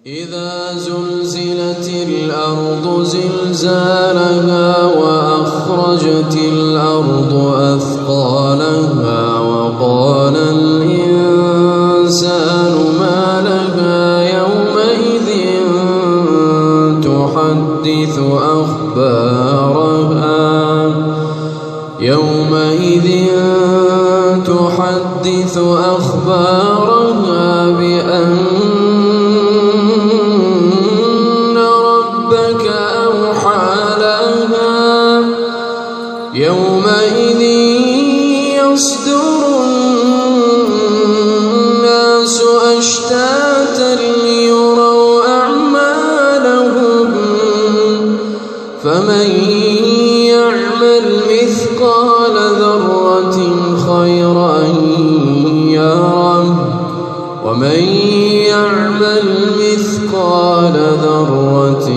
إذا زلزلت الأرض زلزالها وأخرجت الأرض أثقالها وقال الإنسان ما لها يومئذ تحدث أخبارها بأن ربك أوحى لها يومئذ يصدر الناس أشتاتا ليروا أعمالهم فمن يعمل مثقال ذرة خيرا يره ومن يعمل مثقال ذرة